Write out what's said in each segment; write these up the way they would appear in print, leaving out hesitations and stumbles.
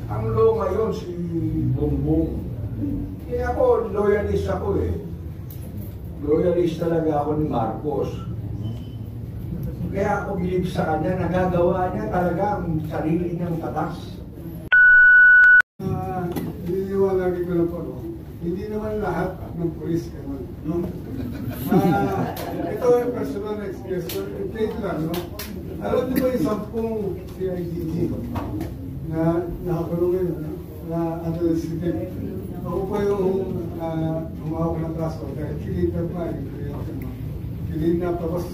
Ang law ngayon si Bongbong. Eh ako, loyalist ako eh. Loyalist talaga ako ni Marcos. Kaya ako bilib sa kanya, nagagawa niya talaga ang sarili niyang batas. Iniiwanagin ko lang po, no? Hindi naman lahat ng pulis ganun, no? Ito yung personal experience, plate lang, no? Alam niyo ba yung 10 CIDG na nakakulong ngayon, no? Na underestimated. Ako pa yung humawak ng kaso dahil kinidnap pa, kinidnap tapos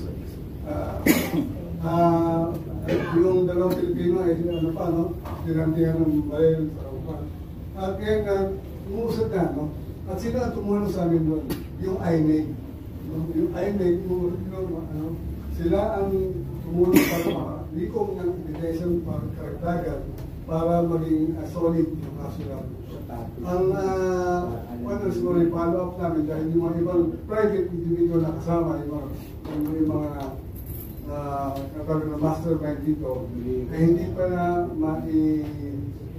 yung dalawang Pilipino ay ano pa, no? Tinantihan ng baril sa upan. At kaya nga, umuusad na, no? At sila ang tumulong sa amin doon, yung INEG. No? Yung INEG, ano, sila ang tumulong para makalikong ng ebidensya para karagdagan para maging solid yung kaso namin. Ang siguro yung follow-up namin dahil yung mga ibang private individual na kasama, yung mga katawag na mastermind dito, na hindi pa na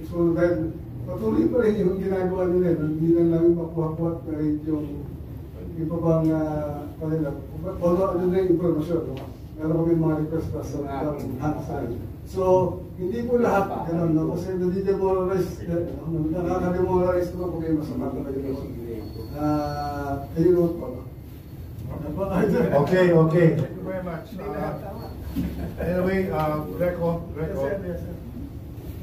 so dahil patuloy pa rin yung ginagawa nila, hindi lang namin makuha-kuha na rin yung iba bang kanila. Although ano na yung informasyon, meron kami mga request sa hangsan. So, hindi po lahat ganun, no? Kasi nadi-demoralize, nakaka-demoralize naman kung may masama na kayo. Ayun po. Okay. Thank you very much. Anyway, Greco,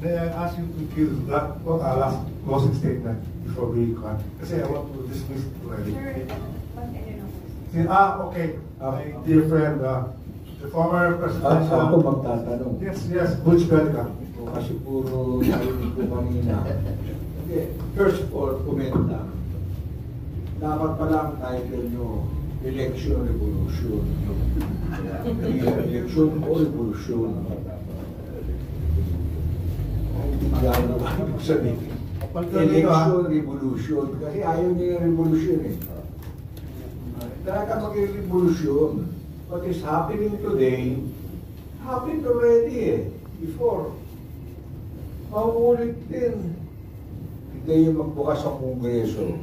may I ask you to give that last closing statement before we cut? Kasi I want to dismiss it already. Okay. Dear friend, the former president. Ako magtatanong. Yes. Which welcome? Kasi puro narinig ko kanina. Okay, first of all, komenta. Dapat pala ang title nyo, Election Revolution. Election o Revolution. Ano ba ibig sabihin? Election Revolution. Kasi ayaw niya yung revolution eh. Talaga mag-revolution. What is happening today, happened already eh, before. Mauulit din. Hindi yung magbukas ang Kongreso.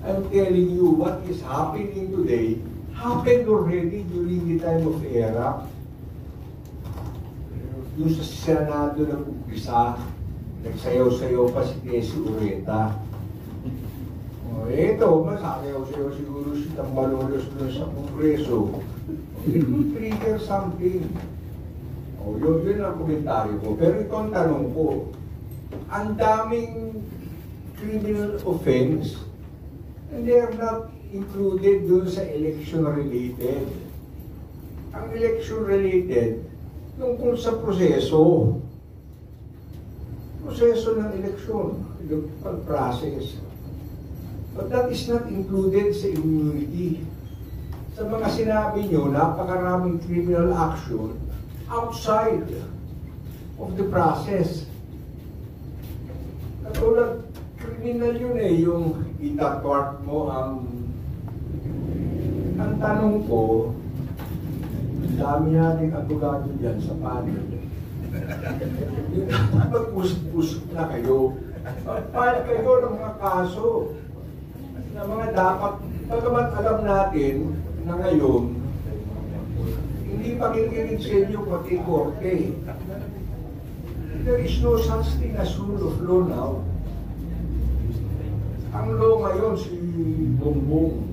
I'm telling you, what is happening today, happened already during the time of ERA. Yung sa Senado ng umpisa, nagsayaw-sayaw pa si Tessie Ureta. Ito, masasayaw-sayaw siguro si Tambalolos doon sa Kongreso. It will trigger something. Yun ang komentaryo ko. Pero ito ang tanong ko. Ang daming criminal offense and they are not included doon sa election-related. Ang election-related, tungkol sa proseso. Proseso ng eleksyon, pag-process. But that is not included sa immunity. Sa mga sinabi nyo, napakaraming criminal action outside of the process. Katulad, criminal yun eh, yung itatwart mo ang tanong ko, dami nating abogado dyan sa panel. Mag-pusok na kayo. Pagpala kayo ng mga kaso na mga dapat, pagkaman alam natin na ngayon, hindi pakikinig sa inyo pati korte. There is no such thing as rule of law now. Ang law ngayon si Bongbong.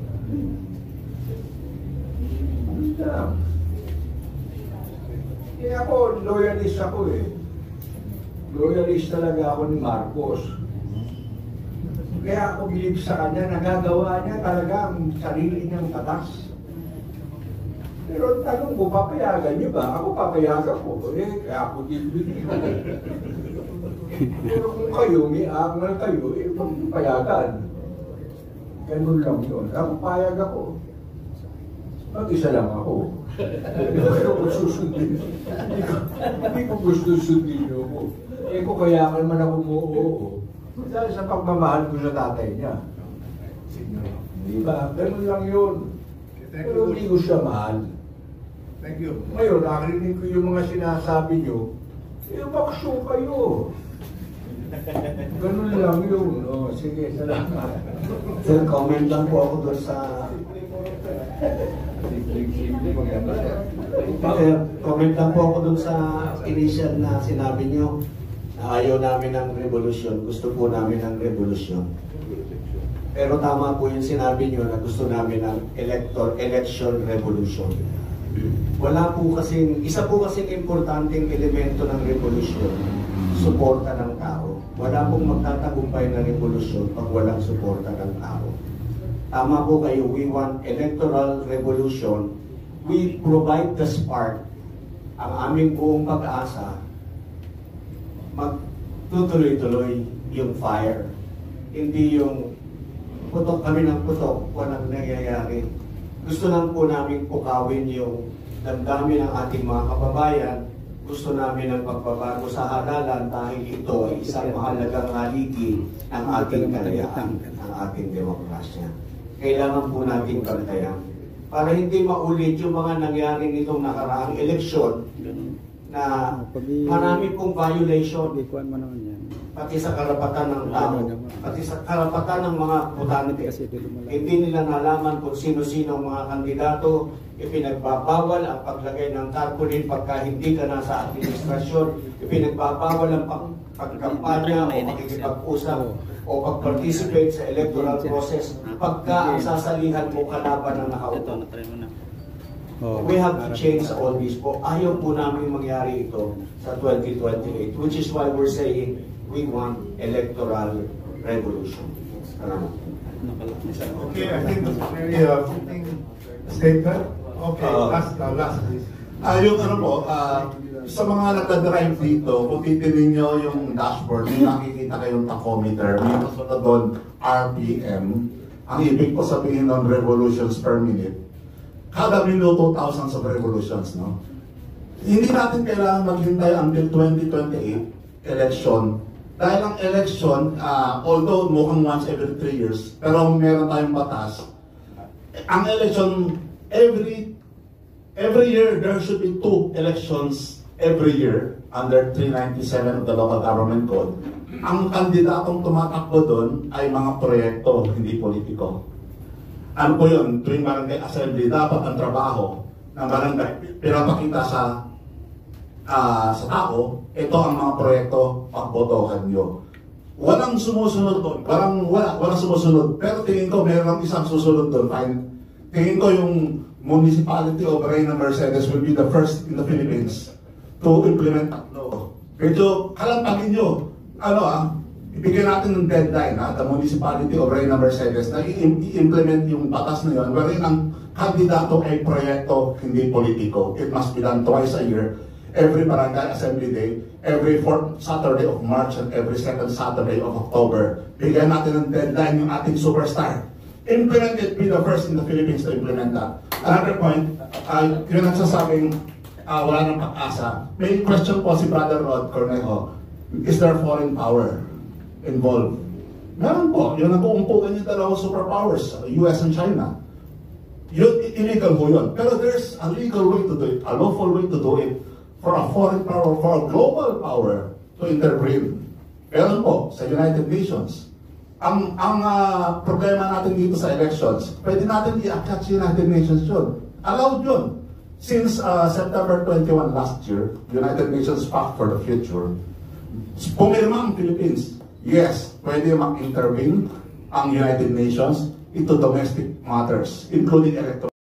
Eh ako, loyalist ako eh. Loyalist talaga ako ni Marcos. Kaya ako bilib sa kanya, nagagawa niya talaga ang sarili niyang batas. Pero tanong ko, papayagan niyo ba? Ako papayagan ko. Eh, kaya ako bilib. Pero kung kayo, may angal kayo, eh, papayagan. Ganun lang yun. Ako payag ako. Mag-isa lang ako. Pero kung susundin, hindi ko gusto sundin ako. Eh, kung kaya naman ako oo. Dahil sa pagmamahal ko sa tatay niya. Di ba? Ganun lang yun. Pero hindi ko siya mahal. Thank you. Ngayon, nakarinig ko yung mga sinasabi nyo, baksyo kayo. Ganun lang yun. Oh, sige, salamat. Sir, comment lang po ako doon sa... comment lang po ako doon sa initial na sinabi nyo na ayaw namin ng revolusyon. Gusto po namin ng revolusyon. Pero tama po yung sinabi nyo na gusto namin ng election revolution. Wala po kasing, isa po kasing importanteng elemento ng revolusyon, suporta ng tao. Wala pong magtatagumpay na revolusyon pag walang suporta ng tao. Tama po kayo, we want electoral revolution. We provide the spark. Ang aming buong pag-asa, magtutuloy-tuloy yung fire. Hindi yung putok kami ng putok, walang nangyayari. Gusto lang po namin pukawin yung damdamin ng ating mga kababayan. Gusto namin ng pagbabago sa halalan dahil ito ay isang mahalagang haligi ng ating kalayaan, ng ating demokrasya. Kailangan po natin bantayan para hindi maulit yung mga nangyari nitong nakaraang eleksyon na marami pong violation pati sa karapatan ng tao, pati sa karapatan ng mga botante. Hindi nila nalaman kung sino-sino ang mga kandidato, ipinagbabawal ang paglagay ng tarpaulin pagka hindi ka nasa administrasyon, ipinagbabawal ang pagkampanya o pakikipag-usap o pag-participate sa electoral process pagka ang sasalihan mo kalaban ng nakaupo. We have to change all this po. Ayaw po namin mangyari ito sa 2028, which is why we're saying we want electoral revolution. Okay, I think that's very fitting statement. Okay, last please. Yung ano po, sa mga nagdadrive dito, kung titignan nyo yung dashboard, may nakikita kayong tachometer, may kasunod doon RPM. Ang ibig ko sabihin ng revolutions per minute, kada minuto thousands of revolutions, no? Hindi natin kailangan maghintay until 2028 election. Dahil ang election, although mukhang once every 3 years, pero meron tayong batas, ang election, every year there should be 2 elections every year under 397 of the Local Government Code. Ang kandidatong tumatakbo doon ay mga proyekto, hindi politiko. Ano po yun? Tuwing barangay assembly, dapat ang trabaho ng barangay pinapakita sa tao, ito ang mga proyekto, pagbotohan nyo. Walang sumusunod doon, walang sumusunod. Pero tingin ko, meron isang susunod doon. Tingin ko yung municipality of Reyna Mercedes will be the first in the Philippines to implement that law. Medyo kalampagin nyo, ibigyan natin ng deadline, the municipality of Reyna Mercedes, na i-implement yung batas na yun, wherein ang kandidato ay proyekto, hindi politiko. It must be done twice a year. Every barangay assembly day, every 4th Saturday of March and every 2nd Saturday of October. Bigyan natin ng deadline yung ating superstar. Implement it, be the first in the Philippines to implement that. Another point, yun ang sasabing wala ng pag-asa. May question po si Brother Rod Cornejo, is there foreign power involved? Meron po, yun ang puumpugan yung dalawang superpowers, US and China. Yun, illegal po yun. Pero there's a legal way to do it, a lawful way to do it. For a foreign power, for a global power to intervene. Meron po sa United Nations. Ang problema natin dito sa elections, pwede natin i-akyat sa United Nations yun. Allowed yun. Since September 21 last year, United Nations Pact for the Future, pumirma ang Philippines. Yes, pwede mag-intervene ang United Nations into domestic matters, including electoral.